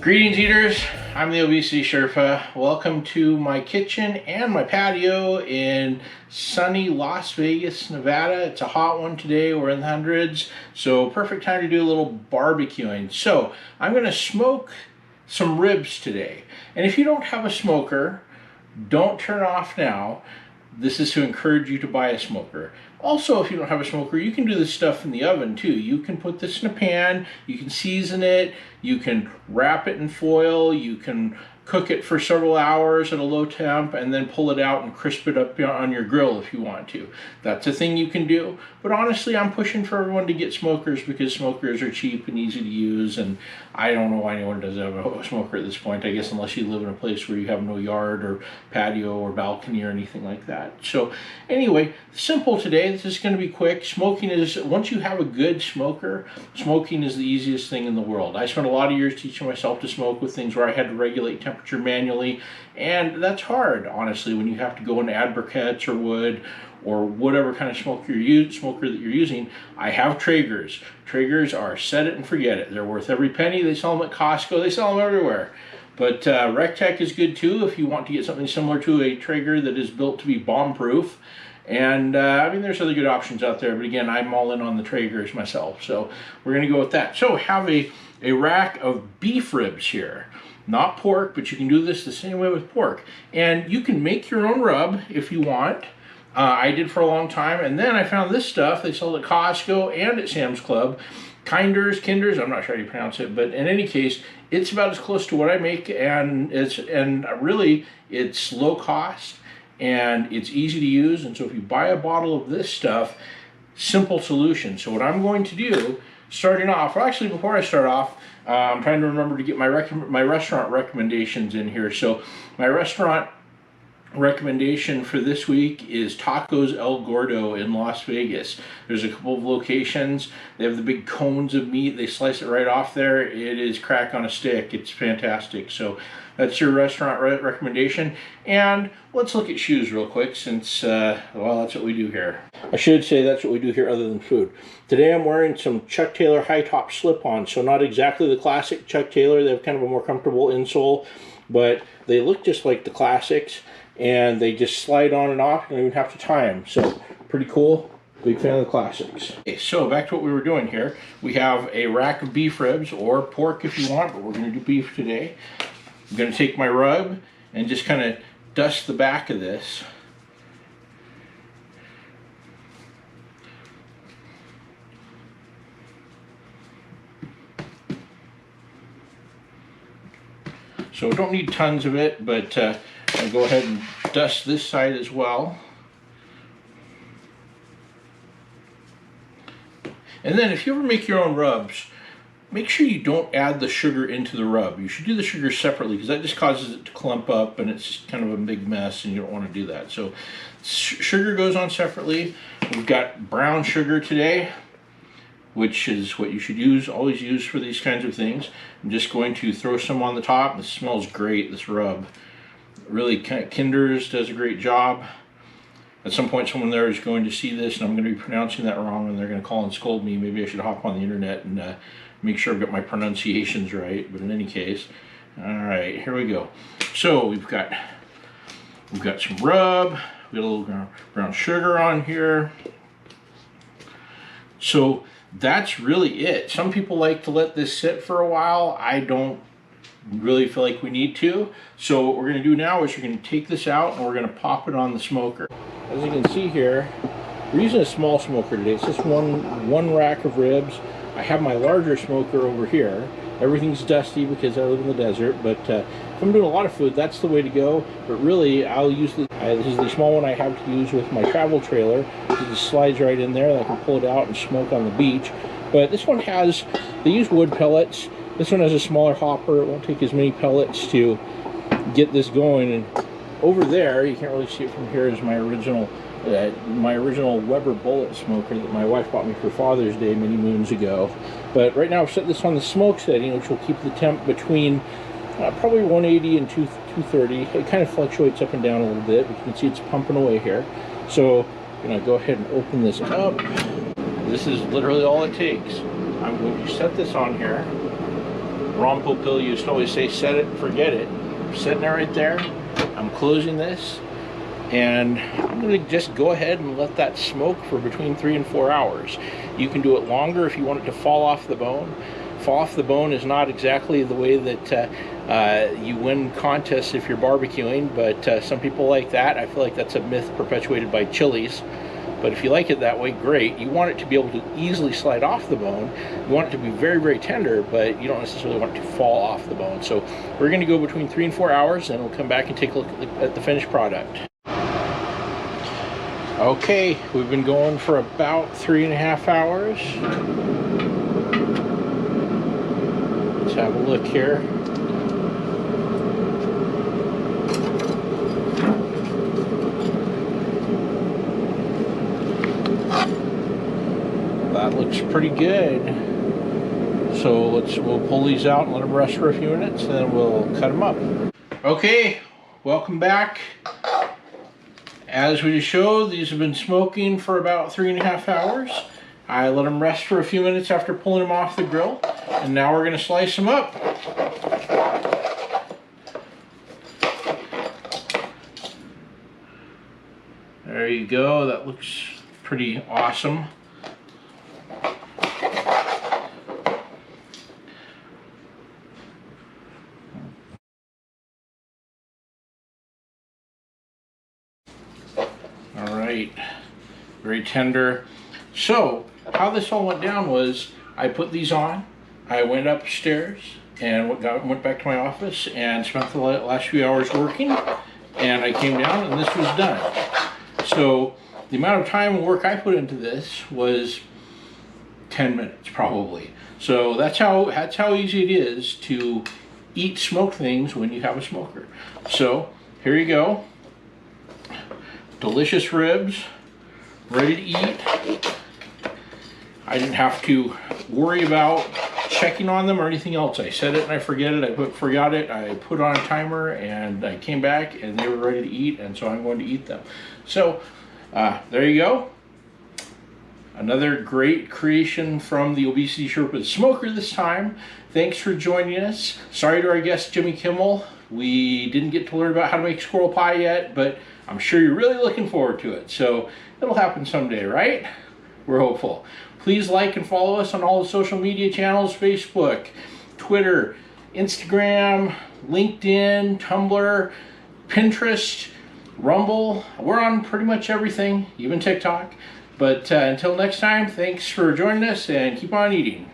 Greetings, eaters. I'm the Obesity Sherpa. Welcome to my kitchen and my patio in sunny Las Vegas, Nevada. It's a hot one today. We're in the hundreds, so perfect time to do a little barbecuing. So I'm going to smoke some ribs today. And if you don't have a smoker, don't turn off now. This is to encourage you to buy a smoker. Also, if you don't have a smoker, you can do this stuff in the oven too. You can put this in a pan, you can season it, you can wrap it in foil, you can cook it for several hours at a low temp and then pull it out and crisp it up on your grill if you want to. That's a thing you can do. But honestly, I'm pushing for everyone to get smokers because smokers are cheap and easy to use, and I don't know why anyone doesn't have a smoker at this point, I guess, unless you live in a place where you have no yard or patio or balcony or anything like that. So anyway, simple today. This is going to be quick. Smoking is, once you have a good smoker, smoking is the easiest thing in the world. I spent a lot of years teaching myself to smoke with things where I had to regulate temperature manually, and that's hard, honestly, when you have to go and add briquettes or wood or whatever kind of smoker that you're using. I have Traegers. Traegers are set it and forget it. They're worth every penny. They sell them at Costco. They sell them everywhere. But Rectech is good too if you want to get something similar to a Traeger that is built to be bomb-proof. And I mean, there's other good options out there, but again, I'm all in on the Traegers myself, so we're going to go with that. So have a rack of beef ribs here. Not pork, but you can do this the same way with pork. And you can make your own rub if you want. I did for a long time, and then I found this stuff. They sell it at Costco and at Sam's Club. Kinders, I'm not sure how you pronounce it, but in any case, it's about as close to what I make, and really it's low cost and it's easy to use. And so if you buy a bottle of this stuff, simple solution. So what I'm going to do, starting off, well, actually before I start off, I'm trying to remember to get my restaurant recommendations in here. So my restaurant recommendation for this week is Tacos El Gordo in Las Vegas. There's a couple of locations. They have the big cones of meat. They slice it right off there. It is crack on a stick. It's fantastic. So that's your restaurant recommendation. And let's look at shoes real quick, since, well, that's what we do here. I should say that's what we do here other than food. Today I'm wearing some Chuck Taylor high top slip-ons. So not exactly the classic Chuck Taylor. They have kind of a more comfortable insole, but they look just like the classics. And they just slide on and off. You don't even have to tie them. So pretty cool. Big fan of the classics. Okay, so back to what we were doing here. We have a rack of beef ribs, or pork if you want, but we're going to do beef today. I'm going to take my rub and just kind of dust the back of this. So don't need tons of it, but I'll go ahead and dust this side as well. And then if you ever make your own rubs, make sure you don't add the sugar into the rub. You should do the sugar separately, because that just causes it to clump up and it's kind of a big mess, and you don't want to do that. So sugar goes on separately. We've got brown sugar today, which is what you should always use for these kinds of things. I'm just going to throw some on the top. This smells great, this rub. Really, Kinder's does a great job. At some point someone there is going to see this and I'm going to be pronouncing that wrong, and they're going to call and scold me. Maybe I should hop on the internet and make sure I've got my pronunciations right, but in any case. Alright, here we go. So we've got some rub, we got a little brown sugar on here. So that's really it. Some people like to let this sit for a while. I don't really feel like we need to. So what we're going to do now is we're going to take this out and we're going to pop it on the smoker. As you can see here, we're using a small smoker today. It's just one rack of ribs. I have my larger smoker over here. Everything's dusty because I live in the desert, but if I'm doing a lot of food, that's the way to go. But really, I'll use this is the small one I have to use with my travel trailer. It just slides right in there, and I can pull it out and smoke on the beach. But this one they use wood pellets. This one has a smaller hopper. It won't take as many pellets to get this going. And over there, you can't really see it from here, is my original Weber bullet smoker that my wife bought me for Father's Day many moons ago. But right now I've set this on the smoke setting, which will keep the temp between probably 180 and 230. It kind of fluctuates up and down a little bit, but you can see it's pumping away here. So I'm going to go ahead and open this up. This is literally all it takes. I'm going to set this on here. Ron Popeil used to always say, set it and forget it. I'm setting it right there. I'm closing this, and I'm going to just go ahead and let that smoke for between 3 and 4 hours. You can do it longer if you want it to fall off the bone. Fall off the bone is not exactly the way that you win contests if you're barbecuing, but some people like that. I feel like that's a myth perpetuated by chilies. But if you like it that way, great. You want it to be able to easily slide off the bone. You want it to be very, very tender, but you don't necessarily want it to fall off the bone. So we're going to go between 3 and 4 hours, and we'll come back and take a look at the finished product. Okay, we've been going for about 3.5 hours. Let's have a look here. That looks pretty good. So we'll pull these out and let them rest for a few minutes, and then we'll cut them up. Okay, welcome back. As we just showed, these have been smoking for about 3.5 hours. I let them rest for a few minutes after pulling them off the grill, and now we're going to slice them up. There you go. That looks pretty awesome. All right, very tender. So how this all went down was I put these on, I went upstairs and went back to my office and spent the last few hours working, and I came down and this was done. So the amount of time and work I put into this was 10 minutes probably. So that's how easy it is to eat smoked things when you have a smoker. So here you go. Delicious ribs, ready to eat. I didn't have to worry about checking on them or anything else. I set it and I forgot it. I put on a timer and I came back and they were ready to eat, and so I'm going to eat them. So there you go. Another great creation from the Obesity Sherpa Smoker this time. Thanks for joining us. Sorry to our guest Jimmy Kimmel. We didn't get to learn about how to make squirrel pie yet, but I'm sure you're really looking forward to it. So it'll happen someday, right? We're hopeful. Please like and follow us on all the social media channels: Facebook, Twitter, Instagram, LinkedIn, Tumblr, Pinterest, Rumble. We're on pretty much everything, even TikTok. But until next time, thanks for joining us, and keep on eating.